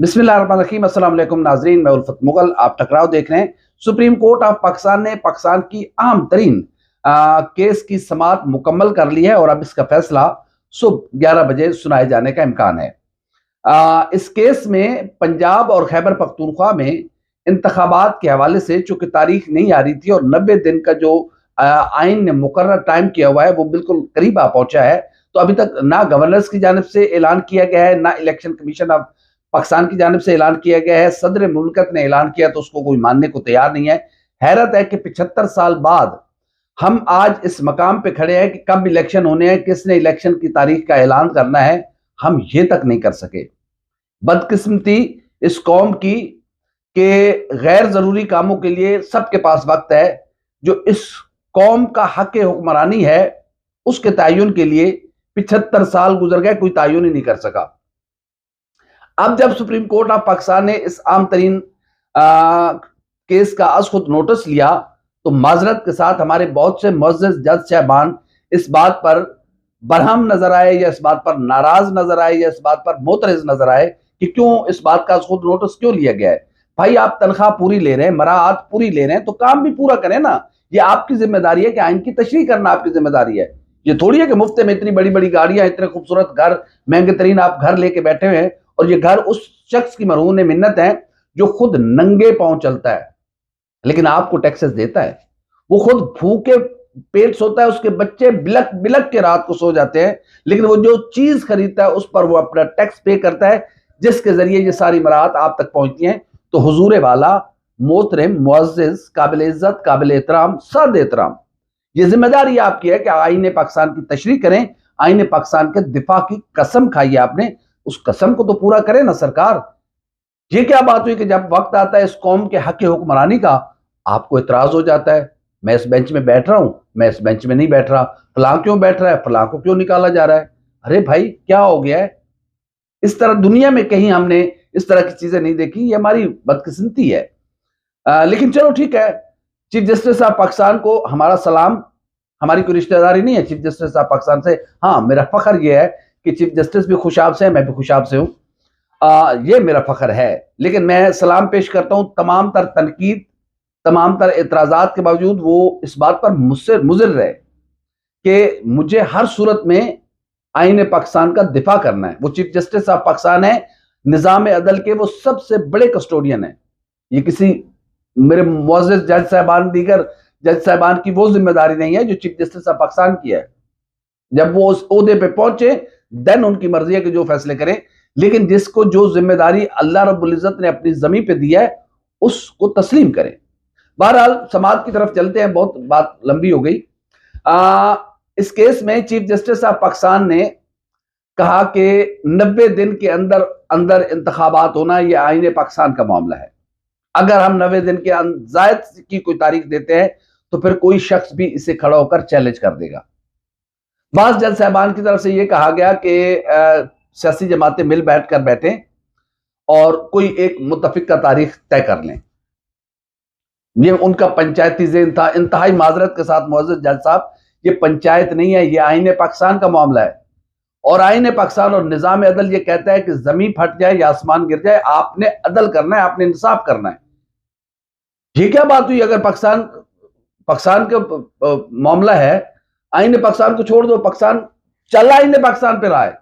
बिस्मिल्लाहिर्रहमानिर्रहीम। अस्सलाम वालेकुम नाजरीन, मैं उल्फत मुगल। आप टकराव देख रहे हैं। सुप्रीम कोर्ट ऑफ पाकिस्तान ने पाकिस्तान की अहम तरीन केस की समाअत मुकम्मल कर ली है और अब इसका फैसला सुबह 11 बजे सुनाए जाने का इम्कान है। इस केस में पंजाब और खैबर पख्तूनख्वा में इंतखाबात के हवाले से चूंकि तारीख नहीं आ रही थी और 90 दिन का जो आइन ने मुकर्रर टाइम किया हुआ है वो बिल्कुल करीब आ पहुंचा है, तो अभी तक ना गवर्नर्स की जानिब से ऐलान किया गया है, ना इलेक्शन कमीशन ऑफ पाकिस्तान की जानिब से ऐलान किया गया है। सदर मुमलकत ने ऐलान किया तो उसको कोई मानने को तैयार नहीं है। हैरत है कि 75 साल बाद हम आज इस मकाम पे खड़े हैं कि कब इलेक्शन होने हैं, किसने इलेक्शन की तारीख का ऐलान करना है, हम ये तक नहीं कर सके। बदकिस्मती इस कौम की कि गैर जरूरी कामों के लिए सबके पास वक्त है। जो इस कौम का हक हुक्मरानी है उसके तयन के लिए 75 साल गुजर गए, कोई तयन ही नहीं कर सका। अब जब सुप्रीम कोर्ट ऑफ पाकिस्तान ने इस आम तरीन केस का आज खुद नोटिस लिया तो माजरत के साथ हमारे बहुत से मुअज़्ज़ज़ जज साहबान इस बात पर बरहम नजर आए या इस बात पर नाराज नजर आए या इस बात पर मोतरज नजर आए कि क्यों इस बात का खुद नोटिस क्यों लिया गया है। भाई, आप तनख्वाह पूरी ले रहे हैं, मराहत पूरी ले रहे हैं, तो काम भी पूरा करें ना। ये आपकी जिम्मेदारी है कि आइन की तशरीह करना आपकी जिम्मेदारी है। ये थोड़ी है कि मुफ्त में इतनी बड़ी बड़ी गाड़ियां, इतने खूबसूरत घर, महंगे तरीन आप घर लेके बैठे हुए हैं और ये घर उस शख्स की मरहून मिन्नत है जो खुद नंगे पांव चलता है लेकिन आपको टैक्सेस देता है। वो खुद भूखे पेट सोता है, उसके बच्चे बिलक बिलक के रात को सो जाते हैं, लेकिन वो जो चीज खरीदता है उस पर वो अपना टैक्स पे करता है, जिसके जरिए ये सारी मराहत आप तक पहुंचती हैं। तो हुजूर वाला, मोहतरम, मुअज़्ज़िज़, काबिल इज्जत, काबिल एहतराम, सद एहतराम, ये जिम्मेदारी आपकी है कि आईने पाकिस्तान की तशरीह करें, आईने पाकिस्तान के दिफा की कसम खाई आपने, उस कसम को तो पूरा करें ना सरकार। ये क्या बात हुई कि जब वक्त आता है इस कौम के हक हुक्मरानी का, आपको इतराज हो जाता है। मैं इस बेंच में बैठ रहा हूं, मैं इस बेंच में नहीं बैठ रहा, फलां क्यों बैठ रहा है, फलां को क्यों निकाला जा रहा है। अरे भाई, क्या हो गया है? इस तरह दुनिया में कहीं हमने इस तरह की चीजें नहीं देखी। ये हमारी बदकिस्मती है। लेकिन चलो ठीक है, चीफ जस्टिस ऑफ पाकिस्तान को हमारा सलाम। हमारी कोई रिश्तेदारी नहीं है चीफ जस्टिस ऑफ पाकिस्तान से। हाँ, मेरा फख्र यह है कि चीफ जस्टिस भी खुशाब से है, मैं भी खुशाब से हूं। ये मेरा फख्र है। लेकिन मैं सलाम पेश करता हूं तमाम तर तनकीद, तमाम तर एतराज़ात के बावजूद वो इस बात पर मुझसे मुज़िर रहे कि मुझे हर सूरत में आईन पाकिस्तान का दिफा करना है। वो चीफ जस्टिस ऑफ पाकिस्तान है, निज़ाम अदल के वो सबसे बड़े कस्टोडियन है। ये किसी मेरे मुअज़्ज़ज़ जज साहबान, दीगर जज साहबान की वो जिम्मेदारी नहीं है जो चीफ जस्टिस ऑफ पाकिस्तान की है। जब वो उस ओहदे पे पहुंचे देन उनकी मर्जी है कि जो फैसले करें, लेकिन जिसको जो जिम्मेदारी अल्लाह रब्बुल इज्जत ने अपनी जमीन पे दी है उसको तस्लीम करें। बहरहाल समाज की तरफ चलते हैं, बहुत बात लंबी हो गई। इस केस में चीफ जस्टिस ऑफ पाकिस्तान ने कहा कि 90 दिन के अंदर अंदर इंतखाबात होना यह आईने पाकिस्तान का मामला है। अगर हम 90 दिन के जायद की कोई तारीख देते हैं तो फिर कोई शख्स भी इसे खड़ा होकर चैलेंज कर देगा। बास जज साहबान की तरफ से यह कहा गया कि सियासी जमातें मिल बैठ कर बैठें और कोई एक मुत्तफिक तारीख तय कर लें। ये उनका पंचायती ज़हन था। इंतहाई माजरत के साथ मुअज़्ज़ज़ जज साहब, ये पंचायत नहीं है, ये आईने पाकिस्तान का मामला है। और आईने पाकिस्तान और निज़ाम अदल ये कहता है कि जमीन फट जाए या आसमान गिर जाए, आपने अदल करना है, आपने इंसाफ करना है। ये क्या बात हुई? अगर पाकिस्तान पाकिस्तान का मामला है, आईने पाकिस्तान को छोड़ दो। पाकिस्तान चल आईने पाकिस्तान पे रहा है,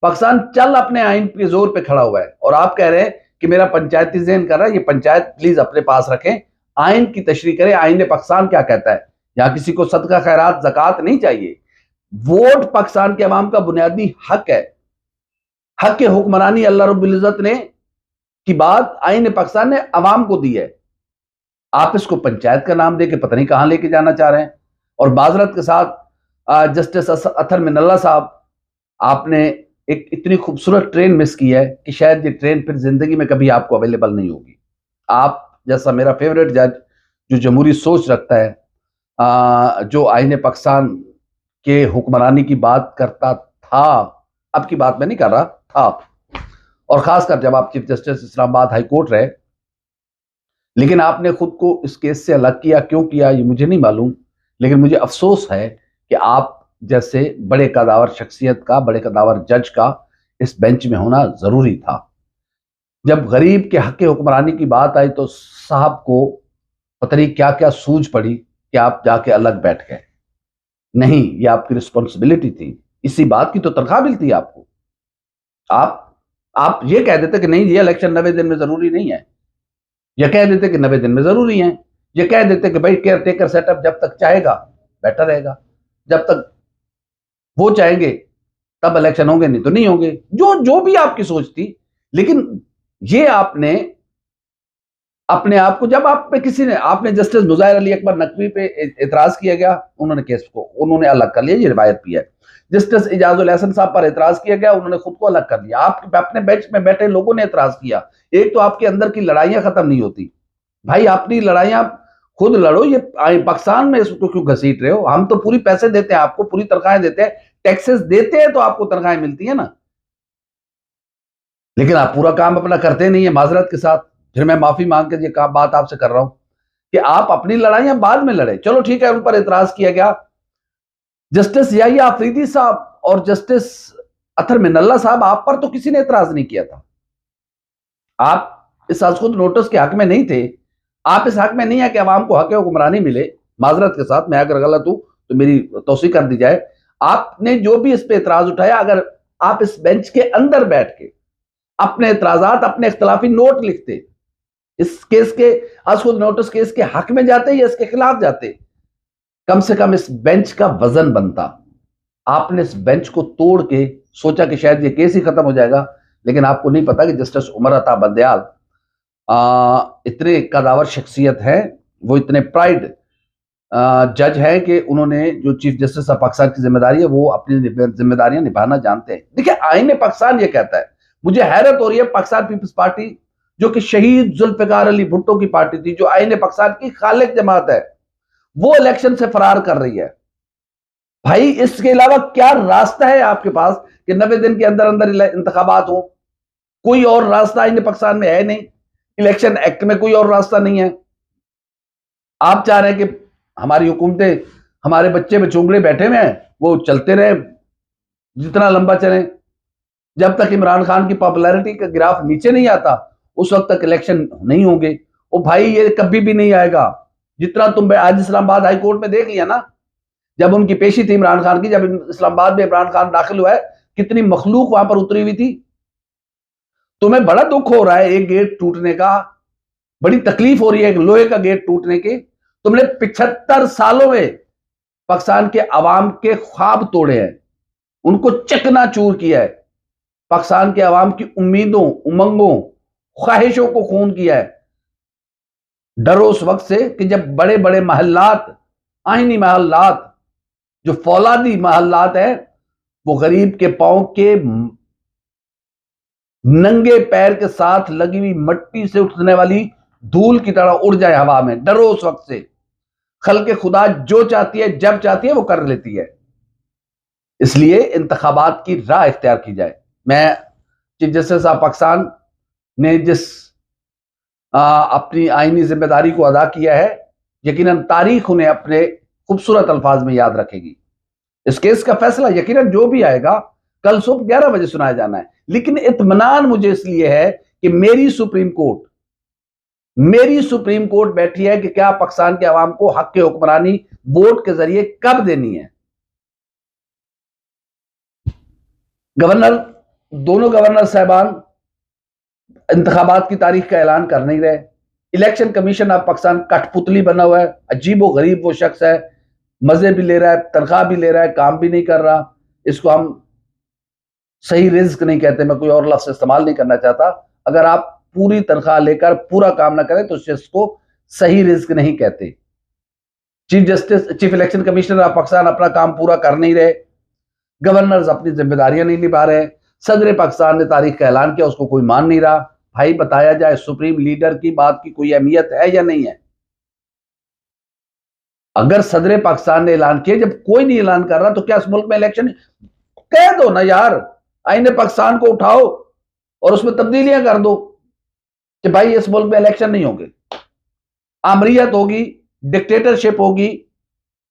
पाकिस्तान चल अपने आइन के जोर पे खड़ा हुआ है और आप कह रहे हैं कि मेरा पंचायती ज़हन कर रहा है। ये पंचायत प्लीज अपने पास रखें, आइन की तशरीह करें। आइन पाकिस्तान क्या कहता है? यहां किसी को सदका, खैरात, ज़कात नहीं चाहिए। वोट पाकिस्तान के अवाम का बुनियादी हक है। हक के हुक्मरानी अल्लाह रब्बुल इज्जत ने की बात आइन पाकिस्तान ने अवाम को दी है। आप इसको पंचायत का नाम दे के पता नहीं कहां लेके जाना चाह रहे हैं। और माजरत के साथ जस्टिस अतर मिनल्ला साहब, आपने एक इतनी खूबसूरत ट्रेन मिस की है कि शायद ये ट्रेन फिर जिंदगी में कभी आपको अवेलेबल नहीं होगी। आप जैसा मेरा फेवरेट जज जो जमहूरी सोच रखता है, जो आईने पाकिस्तान के हुक्मरानी की बात करता था, अब की बात मैं नहीं कर रहा था, और खासकर जब आप chief justice Islamabad high court रहे, लेकिन आपने खुद को इस केस से अलग किया। क्यों किया ये मुझे नहीं मालूम, लेकिन मुझे अफसोस है कि आप जैसे बड़े कदावर शख्सियत का, बड़े कदावर जज का इस बेंच में होना जरूरी था। जब गरीब के हक की हुक्मरानी की बात आई तो साहब को पता नहीं क्या क्या सूझ पड़ी कि आप जाके अलग बैठ गए। नहीं, ये आपकी रिस्पॉन्सिबिलिटी थी, इसी बात की तो तनख्वाह मिलती है आपको। आप ये कह देते कि नहीं ये इलेक्शन 90 दिन में जरूरी नहीं है, ये कह देते कि 90 दिन में जरूरी है, ये कह देते कि भाई केयर टेकर सेटअप जब तक चाहेगा बेटर रहेगा, जब तक वो चाहेंगे तब इलेक्शन होंगे, नहीं तो नहीं होंगे, जो जो भी आपकी सोच थी। लेकिन ये आपने अपने आप को, जब आप पे किसी ने, आपने जस्टिस मुजाहिर अली अकबर नकवी पे एतराज किया गया, उन्होंने केस को उन्होंने अलग कर लिया, ये रिवायत भी है। जस्टिस इजाजुल हसन साहब पर एतराज किया गया, उन्होंने खुद को अलग कर लिया। आप अपने बेंच में बैठे लोगों ने एतराज किया। एक तो आपके अंदर की लड़ाइयां खत्म नहीं होती भाई, अपनी लड़ाइयां खुद लड़ो। ये पाकिस्तान में इसको क्यों घसीट रहे हो? हम तो पूरी पैसे देते हैं आपको, पूरी तनख्वाहें देते हैं, टैक्सेस देते हैं तो आपको तनख्वाहें मिलती है ना। लेकिन आप पूरा काम अपना करते नहीं है, माजरत के साथ। फिर मैं माफी मांग कर ये बात आपसे कर रहा हूं कि आप अपनी लड़ाइयां बाद में लड़े। चलो ठीक है, उन पर एतराज किया गया। जस्टिस याहिया अफरीदी साहब और जस्टिस अतर मिनल्ला साहब, आप पर तो किसी ने एतराज नहीं किया था। आप इस खुद नोटिस के हक में नहीं थे। आप इस हक में नहीं है कि अवाम को हक हुक्मरानी मिले। माजरत के साथ, मैं अगर गलत हूं तो मेरी तौसीक कर दी जाए। आपने जो भी इस पे एतराज उठाया, अगर आप इस बेंच के अंदर बैठ के अपने एतराजात, अपने इख्तलाफी नोट लिखते, इस केस के खुद नोटिस केस के हक में जाते या इसके खिलाफ जाते, कम से कम इस बेंच का वजन बनता। आपने इस बेंच को तोड़ के सोचा कि शायद ये केस ही खत्म हो जाएगा, लेकिन आपको नहीं पता कि जस्टिस उमर अता बंदयाल इतने कदावर शख्सियत है, वो इतने प्राइड जज है कि उन्होंने जो चीफ जस्टिस ऑफ पाकिस्तान की जिम्मेदारी है वो अपनी जिम्मेदारियां निभाना जानते हैं। देखिए, आईन पाकिस्तान ये कहता है, मुझे हैरत हो रही है, पाकिस्तान पीपल्स पार्टी जो कि शहीद जुल्फिकार अली भुट्टो की पार्टी थी, जो आईन पाकिस्तान की खालिक जमात है, वो इलेक्शन से फरार कर रही है। भाई, इसके अलावा क्या रास्ता है आपके पास कि 90 दिन के अंदर अंदर इंतखाबात हो? कोई और रास्ता आईन पाकिस्तान में है नहीं, इलेक्शन एक्ट में कोई और रास्ता नहीं है। आप चाह रहे हैं कि हमारी हुकूमतें, हमारे बच्चे बचोंगड़े बैठे हुए हैं, वो चलते रहे जितना लंबा चले। जब तक इमरान खान की पॉपुलैरिटी का ग्राफ नीचे नहीं आता, उस वक्त तक इलेक्शन नहीं होंगे। ओ भाई, ये कभी भी नहीं आएगा। जितना तुम आज इस्लामाबाद हाई कोर्ट में देख लिया ना, जब उनकी पेशी थी इमरान खान की, जब इस्लामाबाद में इमरान खान दाखिल हुआ है, कितनी मखलूक वहां पर उतरी हुई थी। तुम्हें बड़ा दुख हो रहा है एक गेट टूटने का, बड़ी तकलीफ हो रही है एक लोहे का गेट टूटने की। तुमने 75 सालों में पाकिस्तान के अवाम के ख्वाब तोड़े हैं, उनको चकनाचूर किया है, पाकिस्तान के अवाम की उम्मीदों, उमंगों, ख्वाहिशों को खून किया है। डरो उस वक्त से कि जब बड़े बड़े महल्लात, आईनी महल्लात, जो फौलादी महल्लात है, वो गरीब के पांव के नंगे पैर के साथ लगी हुई मट्टी से उठने वाली धूल की तरह उड़ जाए हवा में। डरो उस वक्त से। खल्के खुदा जो चाहती है, जब चाहती है, वो कर लेती है। इसलिए इंतखाबात की राह इख्तियार की जाए। मैं चीफ जस्टिस ऑफ पाकिस्तान ने जिस अपनी आईनी जिम्मेदारी को अदा किया है, यकीनन तारीख उन्हें अपने खूबसूरत अल्फाज में याद रखेगी। इस केस का फैसला यकीनन जो भी आएगा कल सुबह 11 बजे सुनाया जाना है। लेकिन इत्मीनान मुझे इसलिए है कि मेरी सुप्रीम कोर्ट बैठी है कि क्या पाकिस्तान के अवाम को हक के हुक्मरानी वोट के जरिए कब देनी है। दोनों गवर्नर साहबान इंतखाबात की तारीख का ऐलान कर नहीं रहे। इलेक्शन कमीशन ऑफ पाकिस्तान कठपुतली बना हुआ है, अजीबो गरीब वो शख्स है, मजे भी ले रहा है, तनख्वाह भी ले रहा है, काम भी नहीं कर रहा। इसको हम सही रिस्क नहीं कहते, मैं कोई और लफ्ज इस्तेमाल नहीं करना चाहता। अगर आप पूरी तनख्वाह लेकर पूरा काम ना करें तो इसको सही रिस्क नहीं कहते। Chief election commissioner of Pakistan अपना काम पूरा कर नहीं रहे, गवर्नर्स अपनी जिम्मेदारियां नहीं निभा रहे, सदर पाकिस्तान ने तारीख का ऐलान किया, उसको कोई मान नहीं रहा। भाई, बताया जाए, सुप्रीम लीडर की बात की कोई अहमियत है या नहीं है? अगर सदर पाकिस्तान ने ऐलान किया, जब कोई नहीं ऐलान कर रहा, तो क्या इस मुल्क में इलेक्शन? कह दो ना यार, आईने पाकिस्तान को उठाओ और उसमें तब्दीलियां कर दो कि भाई इस मुल्क में इलेक्शन नहीं होंगे, आमरीयत होगी, डिक्टेटरशिप होगी,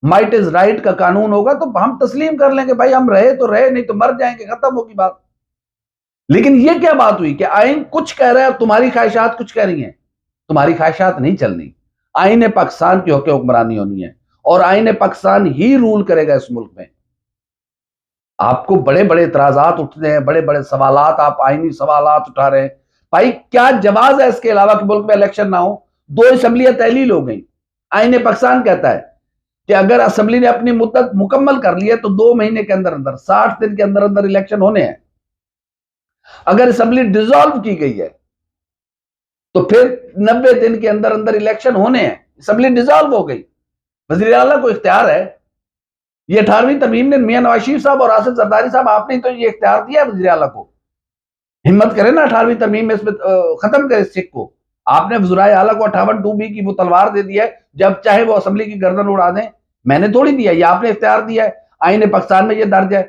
माइट इज राइट का कानून होगा, तो हम तस्लीम कर लेंगे। भाई, हम रहे तो रहे, नहीं तो मर जाएंगे, खत्म होगी बात। लेकिन ये क्या बात हुई कि आइन कुछ कह रहा है और तुम्हारी ख्वाहिशात कुछ कह रही हैं। तुम्हारी ख्वाहिशात नहीं चलनी। आइन पाकिस्तान की होकर हुक्मरानी होनी है और आइन पाकिस्तान ही रूल करेगा इस मुल्क में। आपको बड़े बड़े इतराजात उठते हैं, बड़े बड़े सवालात, आप आईनी सवालात उठा रहे हैं। भाई क्या जवाब है इसके अलावा कि मुल्क में इलेक्शन ना हो? 2 असम्बलियां तहलील हो गई। आईने पाकिस्तान कहता है कि अगर असम्बली ने अपनी मुद्दत मुकम्मल कर ली है तो 2 महीने के अंदर अंदर 60 दिन के अंदर अंदर इलेक्शन होने हैं। अगर असम्बली डिसॉल्व की गई है तो फिर 90 दिन के अंदर अंदर इलेक्शन होने हैं। असम्बली डिसॉल्व हो गई, वजीर आला को इख्तियार है। ये 18वीं तरमीम ने मियां नवाज शरीफ साहब और आसिफ जरदारी साहब, आपने तो ये इख्तियार दिया है वजीर आला को। हिम्मत करे ना 18वीं तरमीम में इसमें खत्म करे इस सिख को। आपने वज़ीर आला को 58(2)B की वो तलवार दे दी है, जब चाहे वो असम्बली की गर्दन उड़ा दें। मैंने थोड़ी दिया, ये आपने इख्तियार दिया है। आईन पाकिस्तान में ये दर्ज है।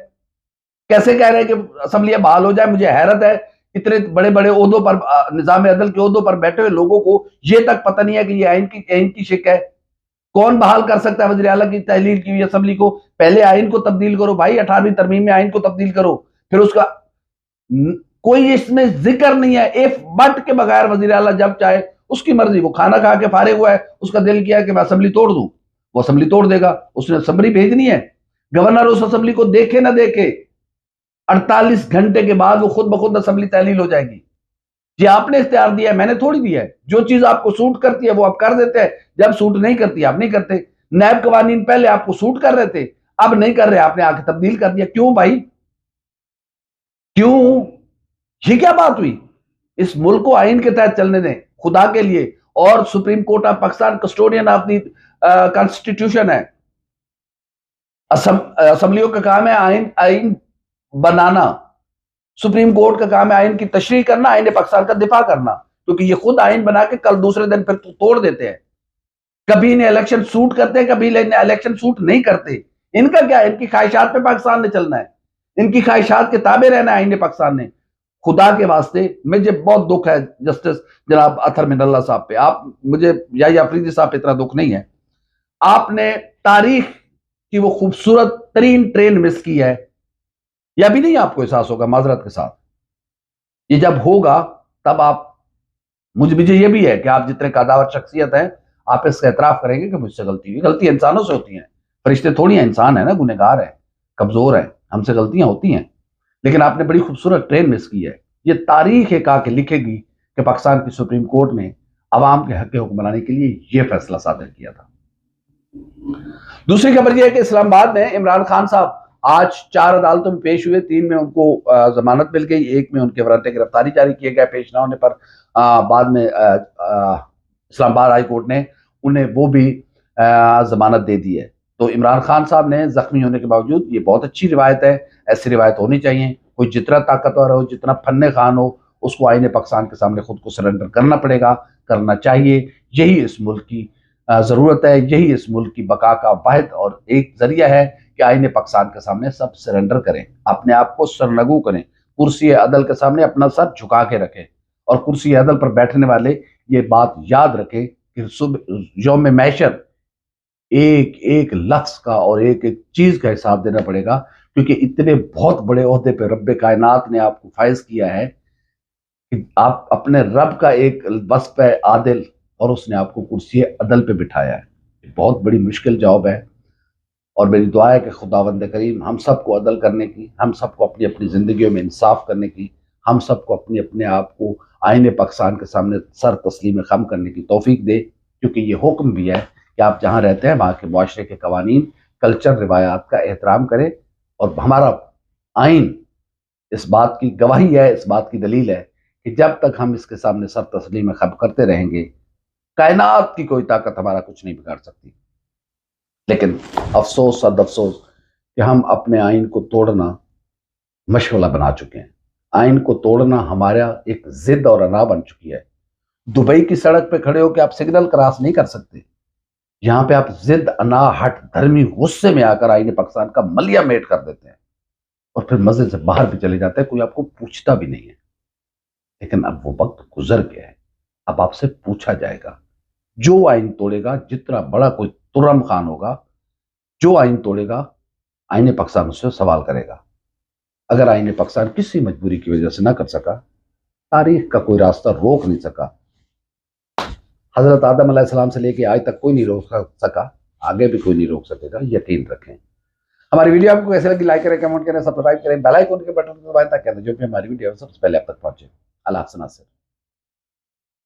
कैसे कह रहे हैं कि असम्बलियां बहाल हो जाए? मुझे हैरत है, इतने बड़े बड़े ओहदों पर, निजाम अदल के ओहदों पर बैठे हुए लोगों को ये तक पता नहीं है कि ये आइन की शिक है। कौन बहाल कर सकता है वज़ीर आला की तहलील की हुई असम्बली को? पहले आइन को तब्दील करो भाई, 18वीं तरमीम में आइन को तब्दील करो, फिर उसका कोई इसमें जिक्र नहीं है। इफ बट के बगैर वज़ीर आला जब चाहे उसकी मर्जी, वो खाना खा के फारिग हुआ है, उसका दिल किया कि मैं असम्बली तोड़ दूं, वो असम्बली तोड़ देगा। उसने असम्बली भेजनी है, गवर्नर उस असम्बली को देखे ना देखे, 48 घंटे के बाद वो खुद ब खुद असम्बली तहलील हो जाएगी। ये आपने इख्तियार दिया है, मैंने थोड़ी दिया है। जो चीज आपको सूट करती है वो आप कर देते हैं, जब सूट नहीं करती आप नहीं करते। नैब कवानीन पहले आपको सूट कर रहे थे, अब नहीं कर रहे, आपने आके तब्दील कर दिया। क्यों भाई, क्यों? ये क्या बात हुई? इस मुल्क को आइन के तहत चलने दें खुदा के लिए। और supreme court of Pakistan custodian of the constitution है। असम्बलियों का काम है आइन आइन बनाना, सुप्रीम कोर्ट का काम है आइन की तशरीह करना, आइन पाकिस्तान का दिफा करना। क्योंकि ये खुद आइन बना के कल दूसरे दिन फिर तोड़ देते हैं। कभी इन्हें इलेक्शन सूट करते हैं, कभी इन्हें इलेक्शन सूट नहीं करते। इनका क्या है? इनकी ख्वाहिशात पे पाकिस्तान ने चलना है, इनकी ख्वाहिशात के ताबे रहना है आइन पाकिस्तान ने। खुदा के वास्ते मुझे बहुत दुख है जस्टिस जनाब अतर मिनल्ला साहब पे। आप मुझे या अफरीदी साहब पे इतना दुख नहीं है। आपने तारीख की वो खूबसूरत तरीन ट्रेन मिस की है। या भी नहीं आपको एहसास होगा, माजरत के साथ। ये जब होगा तब आप, मुझे ये भी है कि आप जितने कादावर शख्सियत हैं, आप इसका एतराफ करेंगे कि मुझसे गलती हुई। गलती इंसानों से होती है, फरिश्ते थोड़ी हैं, इंसान है ना, गुनहगार है, कमजोर है, हमसे गलतियां होती हैं। लेकिन आपने बड़ी खूबसूरत ट्रेन मिस की है। ये तारीख एक आके लिखेगी कि पाकिस्तान की सुप्रीम कोर्ट ने अवाम के हक हुक्मरानी के लिए यह फैसला सादर किया था। दूसरी खबर यह है कि इस्लामाबाद में इमरान खान साहब आज 4 अदालतों में पेश हुए। 3 में उनको जमानत मिल गई, 1 में उनके वारंट गिरफ्तारी जारी किए गए। पेश ना होने पर बाद में इस्लामाबाद हाई कोर्ट ने उन्हें वो भी जमानत दे दी है। तो इमरान खान साहब ने जख्मी होने के बावजूद, ये बहुत अच्छी रिवायत है, ऐसी रिवायत होनी चाहिए। कोई जितना ताकतवर हो, जितना फन्ने खान हो, उसको आईने पाकिस्तान के सामने खुद को सरेंडर करना पड़ेगा, करना चाहिए। यही इस मुल्क की ज़रूरत है, यही इस मुल्क की बका का वाहिद और एक जरिया है कि आईने पाकिस्तान के सामने सब सरेंडर करें, अपने आप को सरनगू करें, कुर्सी अदल के सामने अपना सर झुका के रखें। और कुर्सी अदल पर बैठने वाले ये बात याद रखें कि यौम महशर एक एक लफ्ज का और एक एक चीज का हिसाब देना पड़ेगा। क्योंकि इतने बहुत बड़े ओहदे पे रब्बे कायनात ने आपको फायज किया है कि आप अपने रब का एक वस्फ पे आदिल, और उसने आपको कुर्सी अदल पे बिठाया है। बहुत बड़ी मुश्किल जॉब है। और मेरी दुआ है कि खुदावंद करीम हम सबको अदल करने की, हम सबको अपनी अपनी ज़िंदगियों में इंसाफ करने की, हम सबको अपने अपने आप को आईने पाकिस्तान के सामने सर तस्लीम खम करने की तौफीक दे। क्योंकि ये हुक्म भी है कि आप जहाँ रहते हैं वहाँ के मुआशरे के कवानीन, कल्चर, रिवायात का एहतराम करें। और हमारा आइन इस बात की गवाही है, इस बात की दलील है कि जब तक हम इसके सामने सर तस्लीम खम करते रहेंगे, कायनात की कोई ताकत हमारा कुछ नहीं बिगाड़ सकती। लेकिन अफसोस सद अफसोस कि हम अपने आइन को तोड़ना मशगला बना चुके हैं। आइन को तोड़ना हमारा एक जिद और अना बन चुकी है। दुबई की सड़क पे खड़े होकर आप सिग्नल क्रॉस नहीं कर सकते। यहाँ पे आप जिद, अना, हट धर्मी गुस्से में आकर आईने पाकिस्तान का मलिया मेट कर देते हैं और फिर मजे से बाहर भी चले जाते हैं, कोई आपको पूछता भी नहीं है। लेकिन अब वो वक्त गुजर गया है, अब आपसे पूछा जाएगा। जो आइन तोड़ेगा, जितना बड़ा कोई तुर्रम खान होगा, जो आइन तोड़ेगा, आईने पाकिस्तान उससे सवाल करेगा। अगर आईने पाकिस्तान किसी मजबूरी की वजह से ना कर सका, तारीख का कोई रास्ता रोक नहीं सका। हजरत आदम अलैहिस्सलाम से लेके आज तक कोई नहीं रोक सका, आगे भी कोई नहीं रोक सकेगा, यकीन रखें। हमारी वीडियो आपको कैसे लगी, लाइक करें, कमेंट करें, सब्सक्राइब करें, बेल आइकन के बटन को दबाएं ताकि जो भी हमारी वीडियो सबसे पहले आप तक पहुंचे। अल्लाह हाफ़िज़।